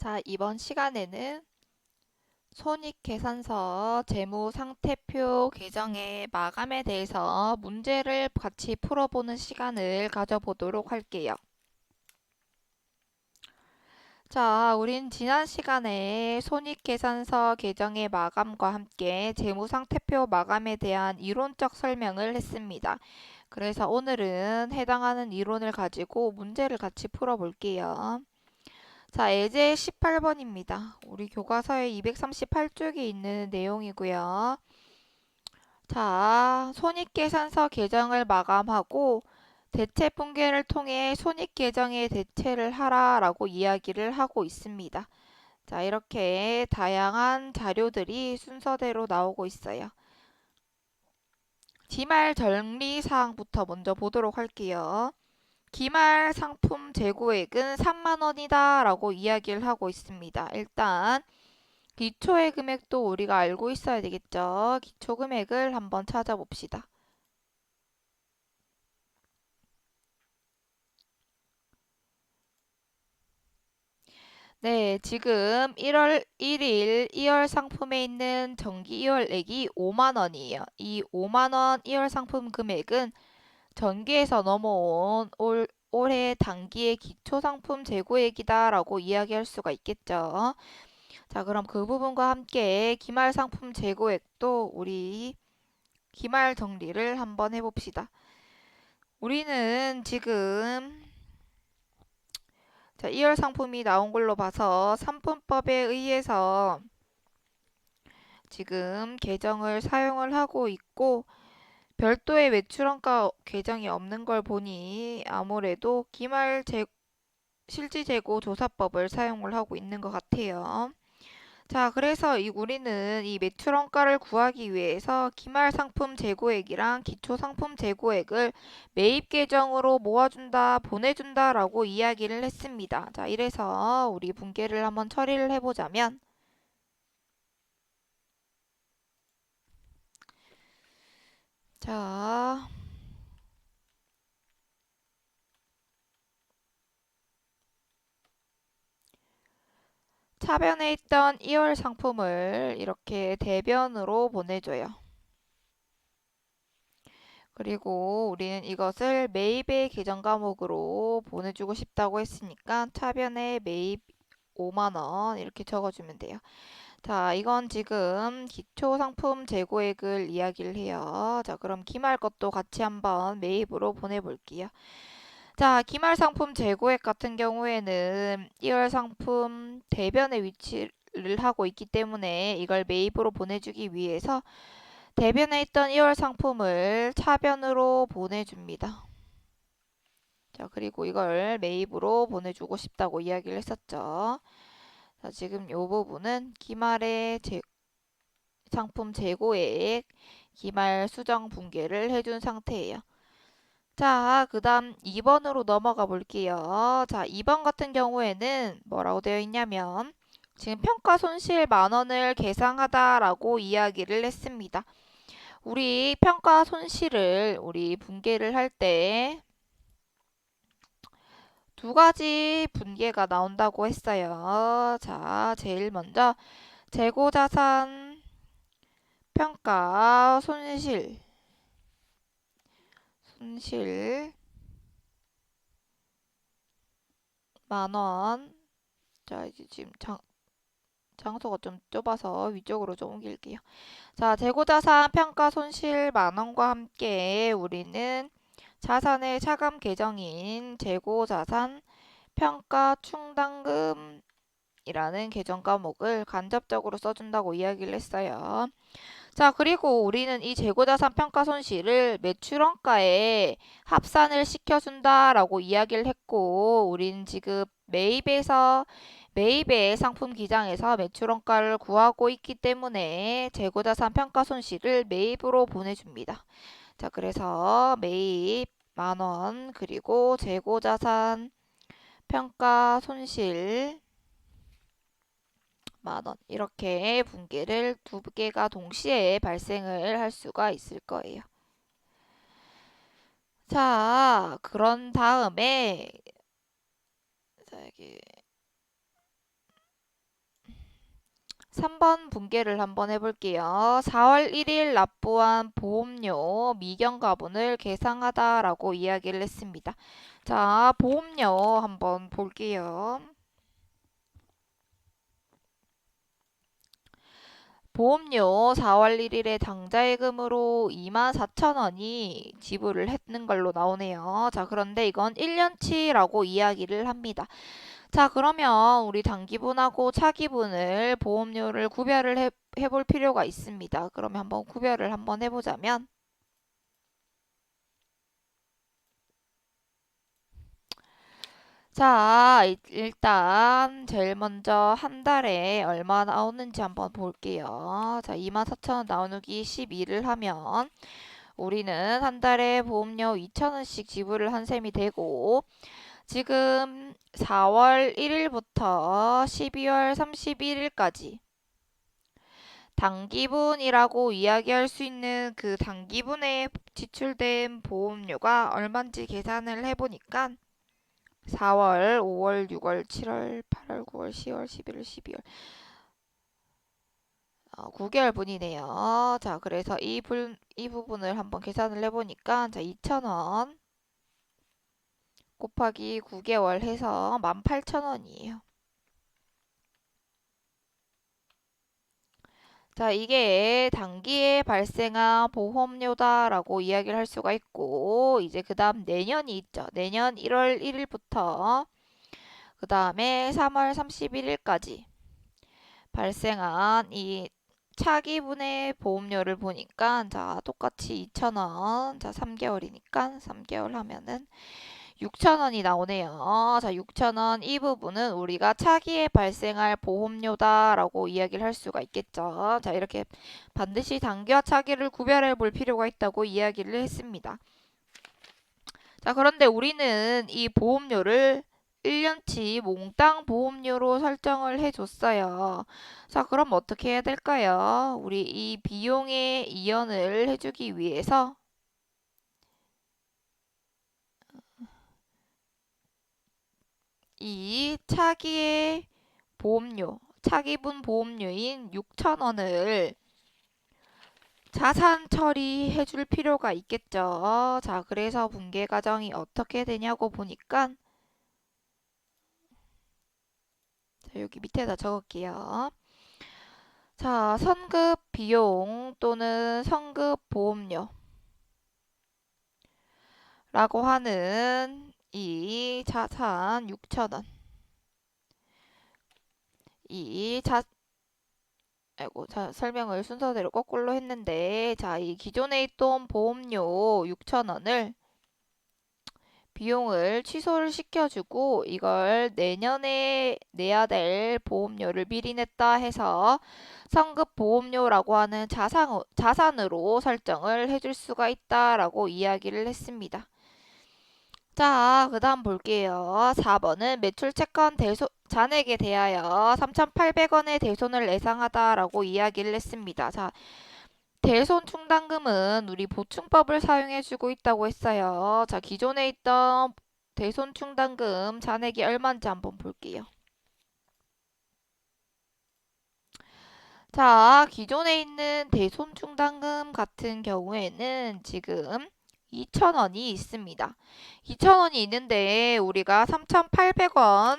자, 이번 시간에는 손익계산서 재무상태표 계정의 마감에 대해서 문제를 같이 풀어보는 시간을 가져보도록 할게요. 자, 우린 지난 시간에 손익계산서 계정의 마감과 함께 재무상태표 마감에 대한 이론적 설명을 했습니다. 그래서 오늘은 해당하는 이론을 가지고 문제를 같이 풀어볼게요. 자, 예제 18번입니다. 우리 교과서에 238쪽에 있는 내용이고요. 자, 손익계산서 계정을 마감하고 대체 분괴를 통해 손익계정의 대체를 하라라고 이야기를 하고 있습니다. 자, 이렇게 다양한 자료들이 순서대로 나오고 있어요. 기말 정리사항부터 먼저 보도록 할게요. 기말 상품 재고액은 3만원이다 라고 이야기를 하고 있습니다. 일단 기초의 금액도 우리가 알고 있어야 되겠죠. 기초 금액을 한번 찾아봅시다. 네, 지금 1월 1일 2월 상품에 있는 정기 2월액이 5만원이에요. 이 5만원 2월 상품 금액은 전기에서 넘어온 올해 단기의 기초 상품 재고액이다 라고 이야기할 수가 있겠죠. 자, 그럼 그 부분과 함께 기말 상품 재고액도 우리 기말 정리를 한번 해봅시다. 우리는 지금 자, 2월 상품이 나온 걸로 봐서 상품법에 의해서 지금 계정을 사용을 하고 있고 별도의 매출원가 계정이 없는 걸 보니 아무래도 실질재고 조사법을 사용을 하고 있는 것 같아요. 자, 그래서 우리는 이 매출원가를 구하기 위해서 기말상품 재고액이랑 기초상품 재고액을 매입 계정으로 모아준다, 보내준다 라고 이야기를 했습니다. 자, 이래서 우리 분계를 한번 처리를 해보자면 자, 차변에 있던 2월 상품을 이렇게 대변으로 보내줘요. 그리고 우리는 이것을 매입의 계정 과목으로 보내주고 싶다고 했으니까 차변에 매입 5만원 이렇게 적어주면 돼요. 자, 이건 지금 기초 상품 재고액을 이야기를 해요. 자, 그럼 기말 것도 같이 한번 매입으로 보내볼게요. 자, 기말 상품 재고액 같은 경우에는 1월 상품 대변에 위치를 하고 있기 때문에 이걸 매입으로 보내주기 위해서 대변에 있던 2월 상품을 차변으로 보내줍니다. 자, 그리고 이걸 매입으로 보내주고 싶다고 이야기를 했었죠. 자, 지금 이 부분은 기말의 상품 재고액, 기말 수정 분계를 해준 상태예요. 자, 그 다음 2번으로 넘어가 볼게요. 자, 2번 같은 경우에는 뭐라고 되어 있냐면 지금 평가 손실 만원을 계상하다라고 이야기를 했습니다. 우리 평가 손실을 우리 분계를 할 때 두 가지 분계가 나온다고 했어요. 자, 제일 먼저 재고자산 평가 손실 만원. 자, 이제 지금 장소가 좀 좁아서 위쪽으로 좀 옮길게요. 자, 재고자산 평가 손실 만원과 함께 우리는 자산의 차감 계정인 재고자산 평가 충당금이라는 계정 과목을 간접적으로 써준다고 이야기를 했어요. 자, 그리고 우리는 이 재고자산 평가 손실을 매출원가에 합산을 시켜준다라고 이야기를 했고, 우리는 지금 매입의 상품 기장에서 매출원가를 구하고 있기 때문에 재고자산 평가 손실을 매입으로 보내줍니다. 자, 그래서 매입 만원 그리고 재고자산 평가 손실 만원 이렇게 분계를 두 개가 동시에 발생을 할 수가 있을 거예요. 자, 그런 다음에 자, 여기 3번 분개를 한번 해볼게요. 4월 1일 납부한 보험료 미경과분을 계상하다라고 이야기를 했습니다. 자, 보험료 한번 볼게요. 보험료 4월 1일에 당자예금으로 24,000원이 지불을 했는 걸로 나오네요. 자, 그런데 이건 1년치라고 이야기를 합니다. 자, 그러면 우리 단기분하고 차기분을 보험료를 구별을 해볼 필요가 있습니다. 그러면 한번 구별을 한번 해보자면 자, 일단 제일 먼저 한 달에 얼마 나오는지 한번 볼게요. 자, 24,000원 나누기 12를 하면 우리는 한 달에 보험료 2,000원씩 지불을 한 셈이 되고 지금 4월 1일부터 12월 31일까지 단기분이라고 이야기할 수 있는 그 단기분에 지출된 보험료가 얼마인지 계산을 해보니까 4월, 5월, 6월, 7월, 8월, 9월, 10월, 11월, 12월 9개월분이네요. 자, 그래서 이 부분을 한번 계산을 해보니까 자, 2,000원 곱하기 9개월 해서 18,000원이에요. 자, 이게 단기에 발생한 보험료다라고 이야기를 할 수가 있고, 이제 그 다음 내년이 있죠. 내년 1월 1일부터 그 다음에 3월 31일까지 발생한 이 차기분의 보험료를 보니까, 자, 똑같이 2,000원, 자, 3개월이니까 3개월 하면은 6,000원이 나오네요. 자, 6,000원 이 부분은 우리가 차기에 발생할 보험료다라고 이야기를 할 수가 있겠죠. 자, 이렇게 반드시 단기와 차기를 구별해 볼 필요가 있다고 이야기를 했습니다. 자, 그런데 우리는 이 보험료를 1년치 몽땅 보험료로 설정을 해줬어요. 자, 그럼 어떻게 해야 될까요? 우리 이 비용의 이연을 해주기 위해서 이 차기의 보험료, 차기분 보험료인 6,000원을 자산 처리해 줄 필요가 있겠죠. 자, 그래서 분계 과정이 어떻게 되냐고 보니까 자, 여기 밑에다 적을게요. 자, 선급 비용 또는 선급 보험료라고 하는 이 자산 6,000원. 이 자, 아이고, 자, 설명을 순서대로 거꾸로 했는데, 자, 이 기존에 있던 보험료 6,000원을 비용을 취소를 시켜주고 이걸 내년에 내야 될 보험료를 미리 냈다 해서 성급 보험료라고 하는 자산으로 설정을 해줄 수가 있다라고 이야기를 했습니다. 자, 그 다음 볼게요. 4번은 매출 채권 잔액에 대하여 3,800원의 대손을 예상하다라고 이야기를 했습니다. 자, 대손 충당금은 우리 보충법을 사용해주고 있다고 했어요. 자, 기존에 있던 대손 충당금 잔액이 얼마인지 한번 볼게요. 자, 기존에 있는 대손 충당금 같은 경우에는 지금 2,000원이 있습니다. 2,000원이 있는데 우리가 3,800원을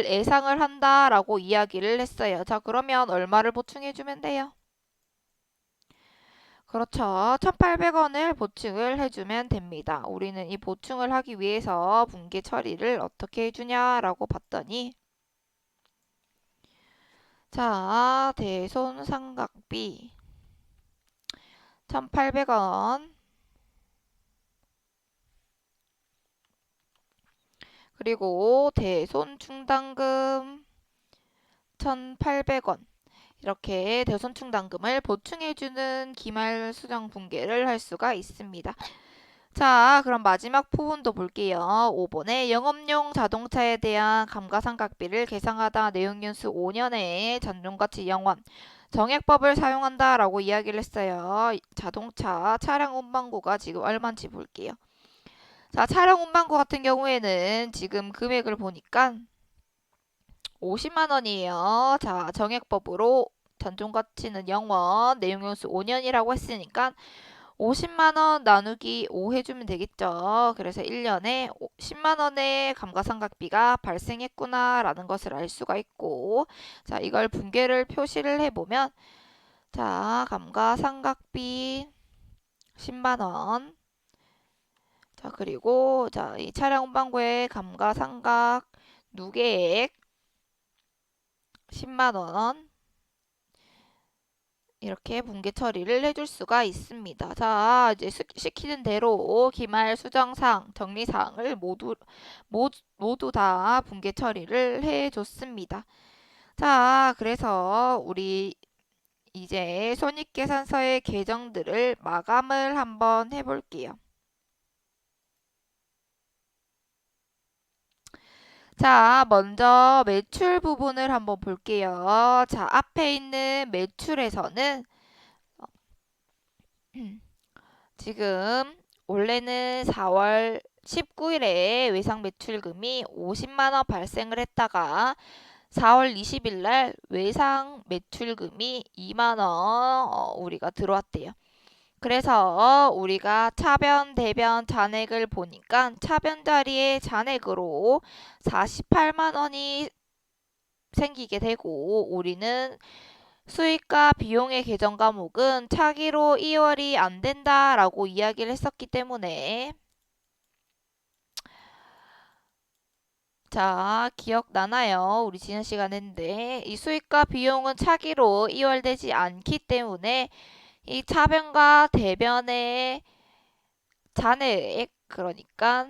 예상을 한다라고 이야기를 했어요. 자, 그러면 얼마를 보충해주면 돼요? 그렇죠. 1,800원을 보충을 해주면 됩니다. 우리는 이 보충을 하기 위해서 분계 처리를 어떻게 해주냐라고 봤더니 자, 대손상각비 1,800원 그리고 대손충당금 1,800원 이렇게 대손충당금을 보충해주는 기말 수정 분계를 할 수가 있습니다. 자, 그럼 마지막 부분도 볼게요. 5번에 영업용 자동차에 대한 감가상각비를 계상하다 내용연수 5년에 잔존가치 영원 정액법을 사용한다라고 이야기를 했어요. 자동차 차량 운반구가 지금 얼마인지 볼게요. 자, 차량 운반구 같은 경우에는 지금 금액을 보니까 50만 원이에요. 자, 정액법으로 단종 가치는 0원, 내용연수 5년이라고 했으니까 50만 원 나누기 5 해주면 되겠죠. 그래서 1년에 10만 원의 감가상각비가 발생했구나라는 것을 알 수가 있고, 자, 이걸 분계를 표시를 해보면, 자, 감가상각비 10만 원. 자, 그리고 자, 이 차량 운반고의 감가상각 누계액 10만 원. 이렇게 분계 처리를 해줄 수가 있습니다. 자, 이제 시키는 대로 기말 수정사항, 정리사항을 모두 다 분계 처리를 해줬습니다. 자, 그래서 우리 이제 손익계산서의 계정들을 마감을 한번 해볼게요. 자, 먼저 매출 부분을 한번 볼게요. 자, 앞에 있는 매출에서는 지금 원래는 4월 19일에 외상 매출금이 50만 원 발생을 했다가 4월 20일 날 외상 매출금이 2만 원 우리가 들어왔대요. 그래서 우리가 차변, 대변 잔액을 보니까 차변 자리에 잔액으로 48만 원이 생기게 되고 우리는 수익과 비용의 계정 과목은 차기로 2월이 안 된다라고 이야기를 했었기 때문에 자, 기억나나요? 우리 지난 시간에 했는데 이 수익과 비용은 차기로 2월 되지 않기 때문에 이 차변과 대변의 잔액 그러니까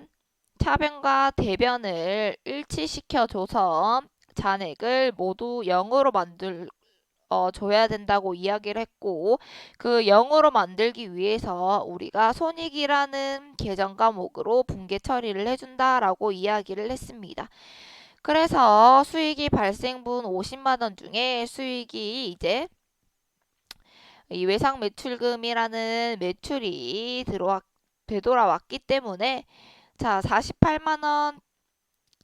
차변과 대변을 일치시켜줘서 잔액을 모두 0으로 줘야 된다고 이야기를 했고 그 0으로 만들기 위해서 우리가 손익이라는 계정 과목으로 분계 처리를 해준다라고 이야기를 했습니다. 그래서 수익이 발생분 50만 원 중에 수익이 이제 이 외상 매출금이라는 매출이 되돌아왔기 때문에 자 48만 원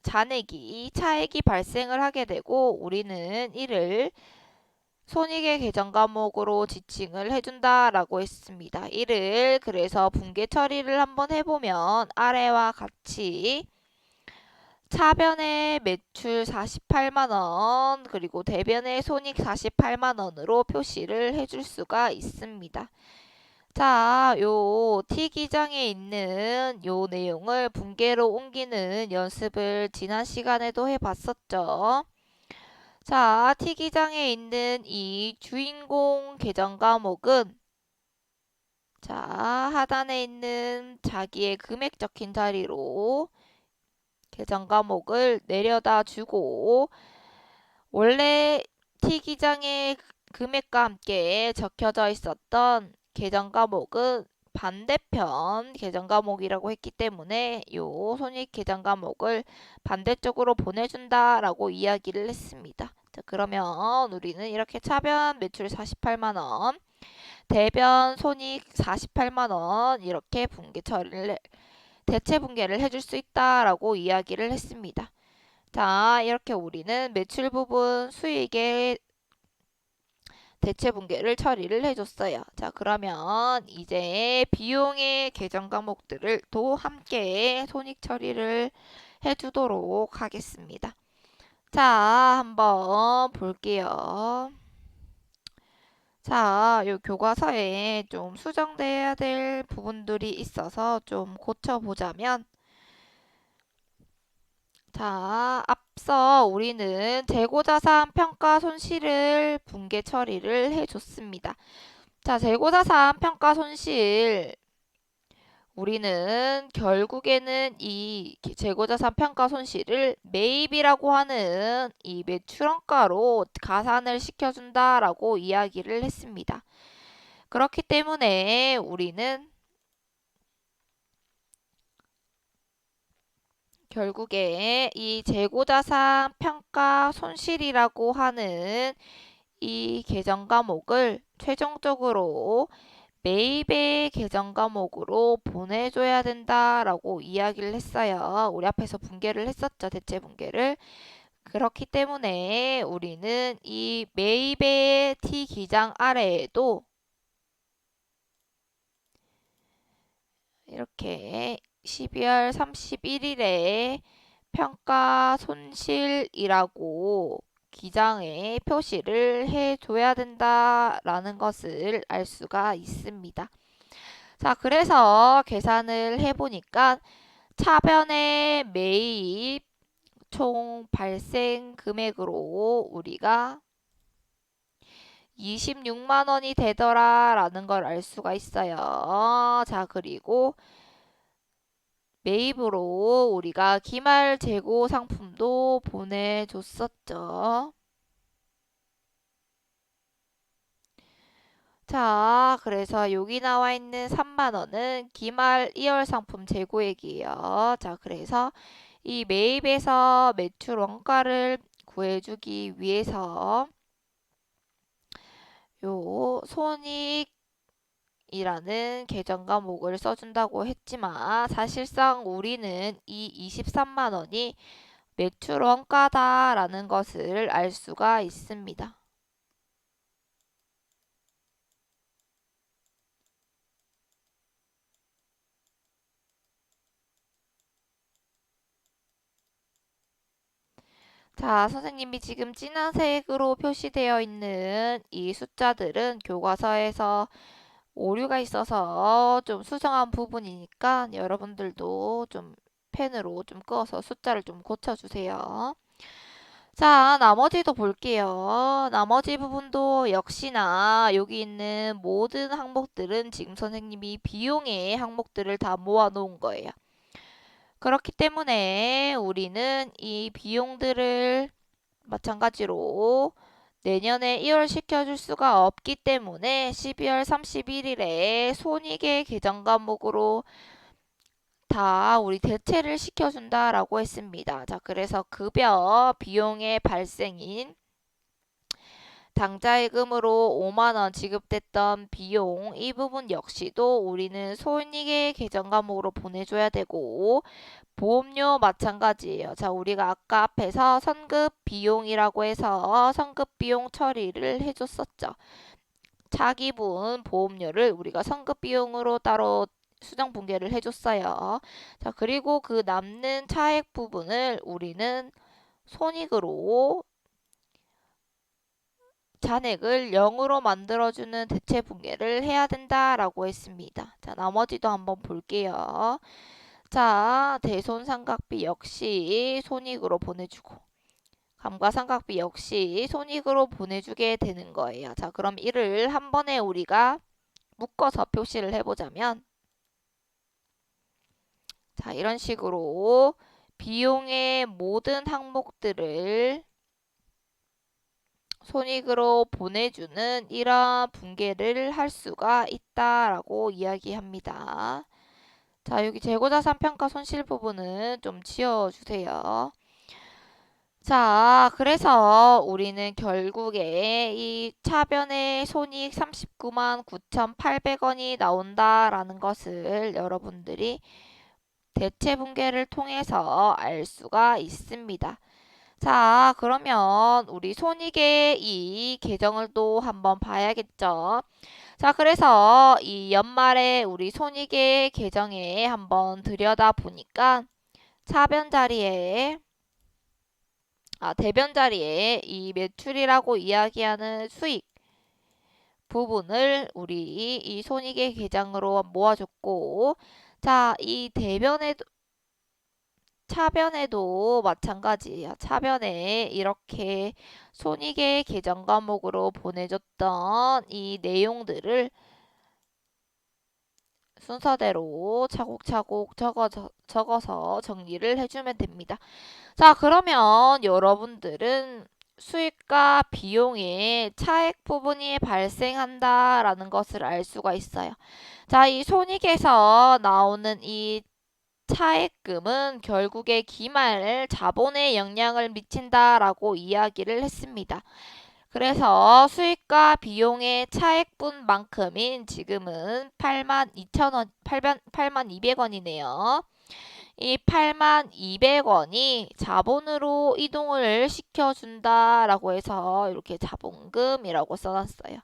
잔액이 차액이 발생을 하게 되고 우리는 이를 손익의 계정 과목으로 지칭을 해준다라고 했습니다. 이를 그래서 분계 처리를 한번 해보면 아래와 같이 차변의 매출 48만 원 그리고 대변의 손익 48만 원으로 표시를 해줄 수가 있습니다. 자, 요 T기장에 있는 요 내용을 분계로 옮기는 연습을 지난 시간에도 해봤었죠. 자, T기장에 있는 이 주인공 계정 과목은 자, 하단에 있는 자기의 금액 적힌 자리로 계정 과목을 내려다 주고 원래 T기장의 금액과 함께 적혀져 있었던 계정 과목은 반대편 계정 과목이라고 했기 때문에 요 손익 계정 과목을 반대쪽으로 보내준다라고 이야기를 했습니다. 자, 그러면 우리는 이렇게 차변 매출 48만 원, 대변 손익 48만 원 이렇게 대체 분계를 해줄 수 있다라고 이야기를 했습니다. 자, 이렇게 우리는 매출 부분 수익의 대체 분계를 처리를 해줬어요. 자, 그러면 이제 비용의 계정 과목들을 또 함께 손익 처리를 해주도록 하겠습니다. 자, 한번 볼게요. 자, 요 교과서에 좀 수정돼야 될 부분들이 있어서 좀 고쳐보자면 자, 앞서 우리는 재고자산 평가 손실을 분계 처리를 해줬습니다. 자, 재고자산 평가 손실 우리는 결국에는 이 재고자산 평가 손실을 매입이라고 하는 이 매출원가로 가산을 시켜준다라고 이야기를 했습니다. 그렇기 때문에 우리는 결국에 이 재고자산 평가 손실이라고 하는 이 계정 과목을 최종적으로 매입의 계정 과목으로 보내줘야 된다라고 이야기를 했어요. 우리 앞에서 분계를 했었죠. 대체 분계를. 그렇기 때문에 우리는 이 매입의 T 기장 아래에도 이렇게 12월 31일에 평가 손실이라고 기장에 표시를 해줘야 된다라는 것을 알 수가 있습니다. 자, 그래서 계산을 해보니까 차변의 매입 총 발생 금액으로 우리가 26만 원이 되더라 라는 걸 알 수가 있어요. 자, 그리고 매입으로 우리가 기말 재고 상품도 보내줬었죠. 자, 그래서 여기 나와 있는 3만 원은 기말 2월 상품 재고액이에요. 자, 그래서 이 매입에서 매출 원가를 구해주기 위해서 요 손익이라는 계정 과목을 써준다고 했지만 사실상 우리는 이 23만 원이 매출 원가다라는 것을 알 수가 있습니다. 자, 선생님이 지금 진한색으로 표시되어 있는 이 숫자들은 교과서에서 오류가 있어서 좀 수정한 부분이니까 여러분들도 좀 펜으로 좀 그어서 숫자를 좀 고쳐주세요. 자, 나머지도 볼게요. 나머지 부분도 역시나 여기 있는 모든 항목들은 지금 선생님이 비용의 항목들을 다 모아 놓은 거예요. 그렇기 때문에 우리는 이 비용들을 마찬가지로 내년에 2월 시켜줄 수가 없기 때문에 12월 31일에 손익의 계정 과목으로 다 우리 대체를 시켜준다라고 했습니다. 자, 그래서 급여 비용의 발생인 당자예금으로 5만 원 지급됐던 비용 이 부분 역시도 우리는 손익의 계정 과목으로 보내줘야 되고 보험료 마찬가지예요. 자, 우리가 아까 앞에서 선급 비용이라고 해서 선급 비용 처리를 해줬었죠. 차기분 보험료를 우리가 선급 비용으로 따로 수정 분계를 해줬어요. 자, 그리고 그 남는 차액 부분을 우리는 손익으로 잔액을 0으로 만들어주는 대체 분계를 해야 된다라고 했습니다. 자, 나머지도 한번 볼게요. 자, 대손삼각비 역시 손익으로 보내주고 감가상각비 역시 손익으로 보내주게 되는 거예요. 자, 그럼 이를 한 번에 우리가 묶어서 표시를 해보자면 자, 이런 식으로 비용의 모든 항목들을 손익으로 보내주는 이런 분계를 할 수가 있다라고 이야기합니다. 자, 여기 재고자산 평가 손실 부분은 좀 지워주세요. 자, 그래서 우리는 결국에 이 차변의 손익 39만 9,800원이 나온다라는 것을 여러분들이 대체 분계를 통해서 알 수가 있습니다. 자, 그러면 우리 손익의 이 계정을 또 한번 봐야겠죠. 자, 그래서 이 연말에 우리 손익의 계정에 한번 들여다 보니까 차변 자리에 대변 자리에 이 매출이라고 이야기하는 수익 부분을 우리 이 손익의 계정으로 모아줬고 자, 이 대변에도 차변에도 마찬가지예요. 차변에 이렇게 손익의 계정 과목으로 보내줬던 이 내용들을 순서대로 차곡차곡 적어서 정리를 해주면 됩니다. 자, 그러면 여러분들은 수익과 비용의 차액 부분이 발생한다라는 것을 알 수가 있어요. 자, 이 손익에서 나오는 이 차액금은 결국에 기말 자본에 영향을 미친다라고 이야기를 했습니다. 그래서 수익과 비용의 차액분만큼인 지금은 82,000원, 8,200원이네요. 이 82,200원이 자본으로 이동을 시켜준다라고 해서 이렇게 자본금이라고 써놨어요.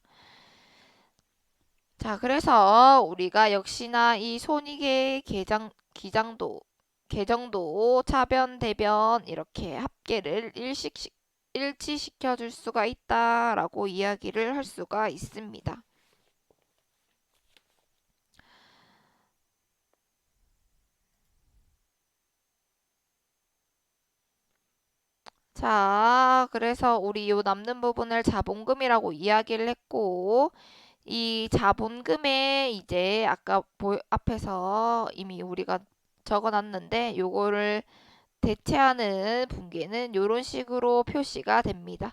자, 그래서 우리가 역시나 이 손익의 계정도 차변, 대변 이렇게 합계를 일치시켜 줄 수가 있다라고 이야기를 할 수가 있습니다. 자, 그래서 우리 요 남는 부분을 자본금이라고 이야기를 했고, 이 자본금에 이제 아까 앞에서 이미 우리가 적어놨는데 요거를 대체하는 분계는 이런 식으로 표시가 됩니다.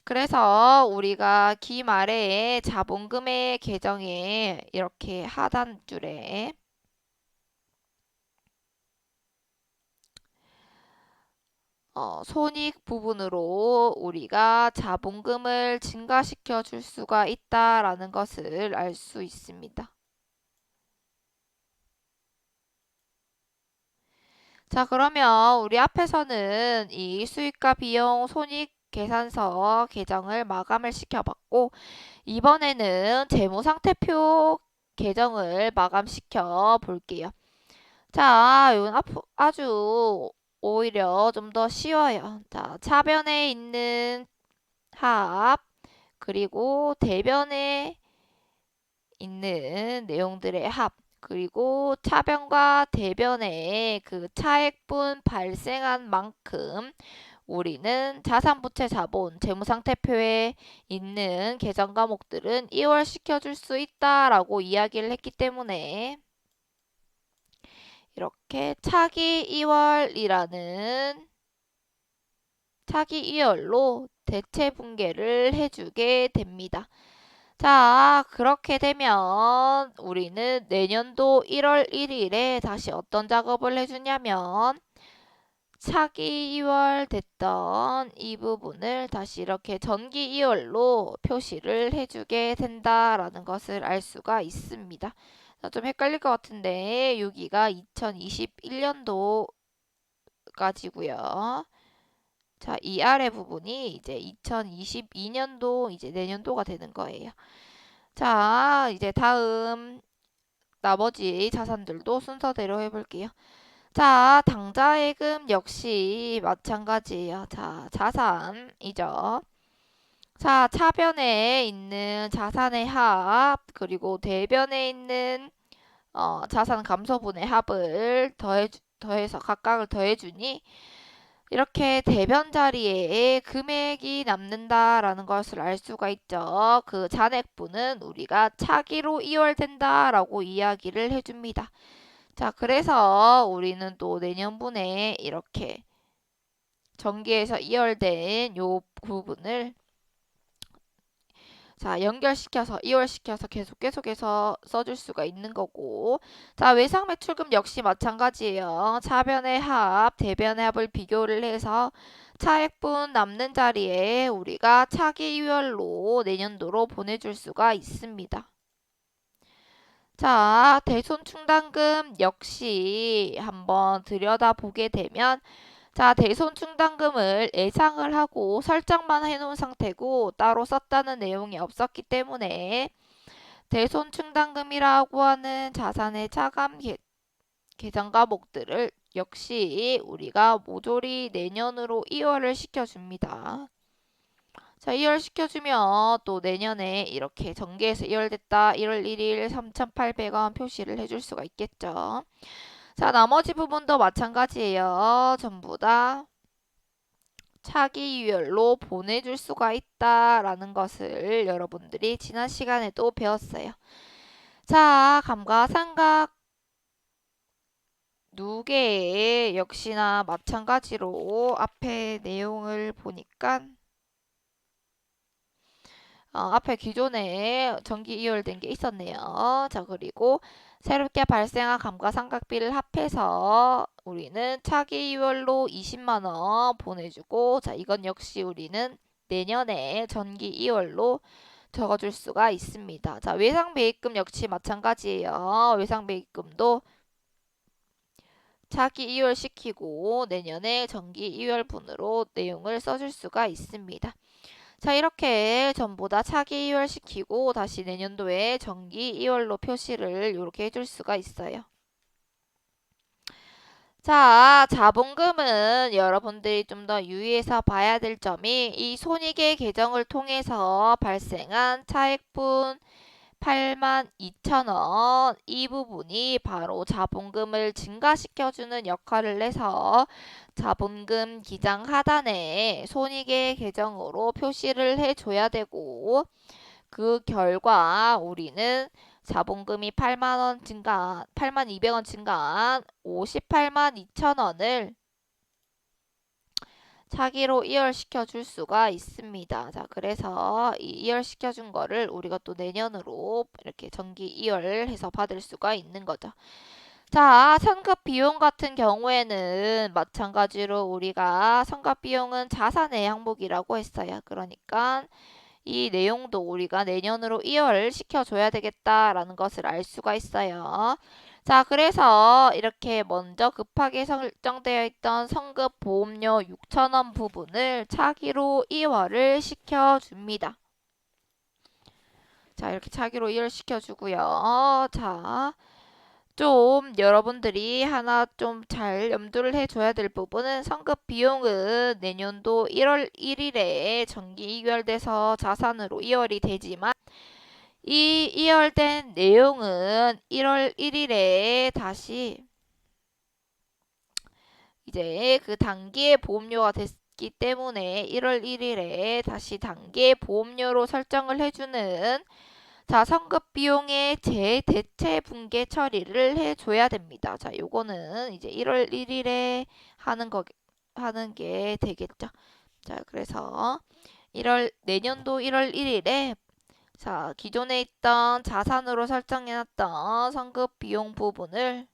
그래서 우리가 기 말에 자본금의 계정에 이렇게 하단줄에 손익 부분으로 우리가 자본금을 증가시켜 줄 수가 있다라는 것을 알 수 있습니다. 자, 그러면 우리 앞에서는 이 수익과 비용 손익 계산서 계정을 마감을 시켜봤고, 이번에는 재무상태표 계정을 마감시켜 볼게요. 자, 이건 아주 오히려 좀 더 쉬워요. 자, 차변에 있는 합, 그리고 대변에 있는 내용들의 합, 그리고 차변과 대변의 그 차액분 발생한 만큼 우리는 자산부채 자본 재무상태표에 있는 계정 과목들은 이월시켜 줄 수 있다라고 이야기를 했기 때문에 이렇게 차기 이월로 대체 분계를 해주게 됩니다. 자, 그렇게 되면 우리는 내년도 1월 1일에 다시 어떤 작업을 해주냐면 차기 2월 됐던 이 부분을 다시 이렇게 전기 2월로 표시를 해주게 된다라는 것을 알 수가 있습니다. 좀 헷갈릴 것 같은데 여기가 2021년도까지고요. 자, 이 아래 부분이 이제 2022년도 이제 내년도가 되는 거예요. 자, 이제 다음 나머지 자산들도 순서대로 해볼게요. 자, 당좌예금 역시 마찬가지예요. 자, 자산이죠. 자, 차변에 있는 자산의 합, 그리고 대변에 있는 자산 감소분의 합을 더해서 각각을 더해주니 이렇게 대변 자리에 금액이 남는다라는 것을 알 수가 있죠. 그 잔액분은 우리가 차기로 이월된다라고 이야기를 해줍니다. 자, 그래서 우리는 또 내년분에 이렇게 전기에서 이월된 요 부분을 자, 연결시켜서 이월시켜서 계속해서 써줄 수가 있는 거고, 자, 외상 매출금 역시 마찬가지예요. 차변의 합, 대변의 합을 비교를 해서 차액분 남는 자리에 우리가 차기 이월로 내년도로 보내줄 수가 있습니다. 자, 대손 충당금 역시 한번 들여다보게 되면 자, 대손 충당금을 예상을 하고 설정만 해놓은 상태고 따로 썼다는 내용이 없었기 때문에 대손 충당금이라고 하는 자산의 차감 계정 과목들을 역시 우리가 모조리 내년으로 이월을 시켜줍니다. 자, 이월시켜주면 또 내년에 이렇게 전개해서 이월됐다. 1월 1일 3,800원 표시를 해줄 수가 있겠죠. 자, 나머지 부분도 마찬가지예요. 전부 다 차기 유열로 보내줄 수가 있다라는 것을 여러분들이 지난 시간에도 배웠어요. 자, 감가상각 누계에 역시나 마찬가지로 앞에 내용을 보니까 앞에 기존에 정기 이월된 게 있었네요. 자, 그리고 새롭게 발생한 감가상각비를 합해서 우리는 차기 이월로 20만 원 보내주고 자, 이건 역시 우리는 내년에 전기 이월로 적어줄 수가 있습니다. 자, 외상배입금 역시 마찬가지예요. 외상배입금도 차기 이월시키고 내년에 정기 이월분으로 내용을 써줄 수가 있습니다. 자, 이렇게 전부 다 차기 이월시키고 다시 내년도에 정기 이월로 표시를 이렇게 해줄 수가 있어요. 자, 자본금은 여러분들이 좀 더 유의해서 봐야 될 점이 이 손익의 계정을 통해서 발생한 차액분 82,000원 이 부분이 바로 자본금을 증가시켜주는 역할을 해서 자본금 기장 하단에 손익의 계정으로 표시를 해줘야 되고 그 결과 우리는 자본금이 8만원 증가, 8만200원 증가한 58만 2천원을 차기로 이월시켜 줄 수가 있습니다. 자, 그래서 이 이월시켜 준 거를 우리가 또 내년으로 이렇게 정기 이월해서 받을 수가 있는 거죠. 자, 선급 비용 같은 경우에는 마찬가지로 우리가 선급 비용은 자산의 항목이라고 했어요. 그러니까 이 내용도 우리가 내년으로 이월시켜줘야 되겠다라는 것을 알 수가 있어요. 자, 그래서 이렇게 먼저 급하게 설정되어 있던 성급 보험료 6,000원 부분을 차기로 이월을 시켜줍니다. 자, 이렇게 차기로 이월 시켜주고요. 자, 좀 여러분들이 하나 좀 잘 염두를 해줘야 될 부분은 성급 비용은 내년도 1월 1일에 정기 이월돼서 자산으로 이월이 되지만 이 이월된 내용은 1월 1일에 다시 이제 그 단기의 보험료가 됐기 때문에 1월 1일에 다시 단기의 보험료로 설정을 해주는 자, 성급 비용의 재대체 분계 처리를 해줘야 됩니다. 자, 요거는 이제 1월 1일에 하는 게 되겠죠. 자, 그래서 내년도 1월 1일에 자, 기존에 있던 자산으로 설정해놨던 성급 비용 부분을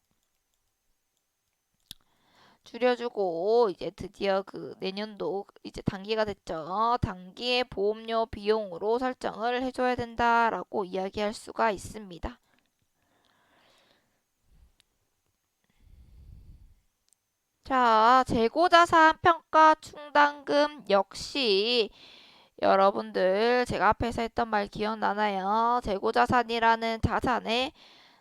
줄여주고 이제 드디어 그 내년도 이제 단기가 됐죠. 단기의 보험료 비용으로 설정을 해줘야 된다라고 이야기할 수가 있습니다. 자, 재고자산 평가 충당금 역시 여러분들 제가 앞에서 했던 말 기억나나요? 재고자산이라는 자산의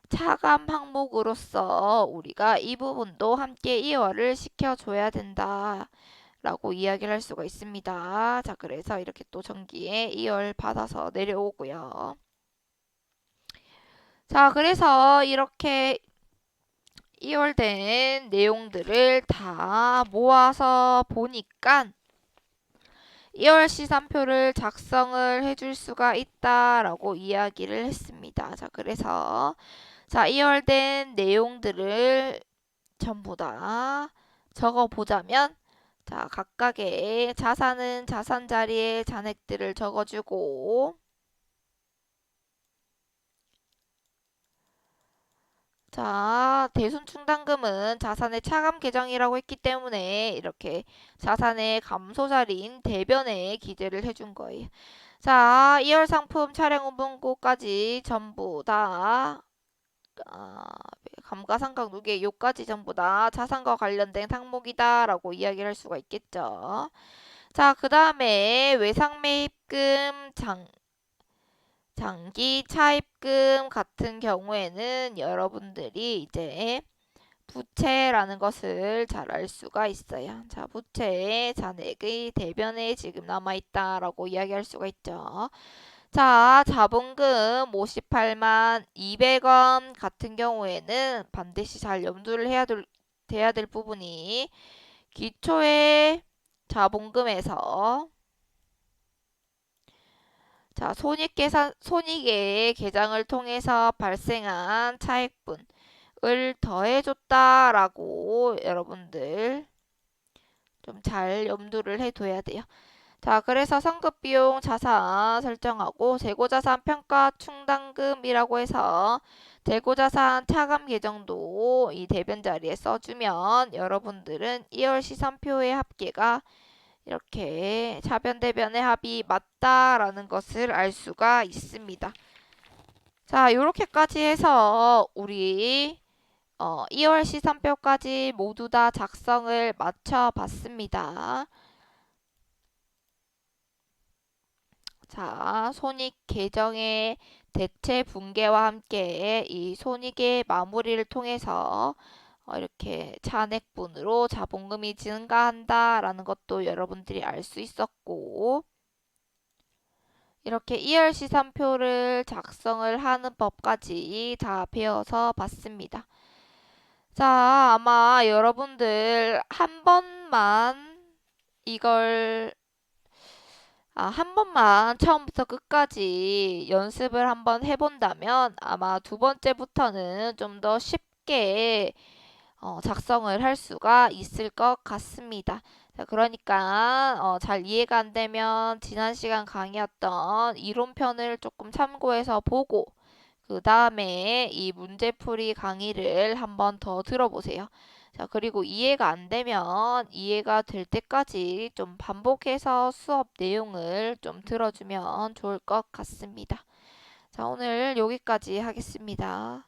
차감 항목으로서 우리가 이 부분도 함께 이월을 시켜줘야 된다 라고 이야기를 할 수가 있습니다. 자, 그래서 이렇게 또 정기에 이월 받아서 내려오고요. 자, 그래서 이렇게 이월된 내용들을 다 모아서 보니까 2월 시산표를 작성을 해줄 수가 있다라고 이야기를 했습니다. 자, 그래서 자, 2월된 내용들을 전부 다 적어보자면 자, 각각의 자산은 자산 자리에 잔액들을 적어주고 자, 대손충당금은 자산의 차감 계정이라고 했기 때문에 이렇게 자산의 감소 자리인 대변에 기재를 해준 거예요. 자, 2월 상품 차량 운봉고까지 전부 다 감가상각 누계 요까지 전부 다 자산과 관련된 항목이다라고 이야기를 할 수가 있겠죠. 자, 그 다음에 외상매입금, 장기 차입금 같은 경우에는 여러분들이 이제 부채라는 것을 잘 알 수가 있어요. 자, 부채의 잔액의 대변에 지금 남아있다라고 이야기할 수가 있죠. 자, 자본금 58만 200원 같은 경우에는 반드시 잘 염두를 돼야 될 부분이 기초의 자본금에서 자, 손익의 계장을 통해서 발생한 차액분을 더해줬다라고 여러분들 좀 잘 염두를 해둬야 돼요. 자, 그래서 성급비용 자산 설정하고 재고자산 평가 충당금이라고 해서 재고자산 차감 계정도 이 대변 자리에 써주면 여러분들은 2월 시산표의 합계가 이렇게 차변 대변의 합이 맞다라는 것을 알 수가 있습니다. 자, 요렇게까지 해서 우리 2월 시산표까지 모두 다 작성을 마쳐 봤습니다. 자, 손익 계정의 대체 붕괴와 함께 이 손익의 마무리를 통해서 이렇게 잔액분으로 자본금이 증가한다라는 것도 여러분들이 알 수 있었고, 이렇게 2월 시산표를 작성을 하는 법까지 다 배워서 봤습니다. 자, 아마 여러분들 한 번만 이걸 한 번만 처음부터 끝까지 연습을 한번 해본다면 아마 두 번째부터는 좀 더 쉽게 작성을 할 수가 있을 것 같습니다. 자, 그러니까 잘 이해가 안 되면 지난 시간 강의였던 이론편을 조금 참고해서 보고 그 다음에 이 문제풀이 강의를 한번 더 들어보세요. 자, 그리고 이해가 안 되면 이해가 될 때까지 좀 반복해서 수업 내용을 좀 들어주면 좋을 것 같습니다. 자, 오늘 여기까지 하겠습니다.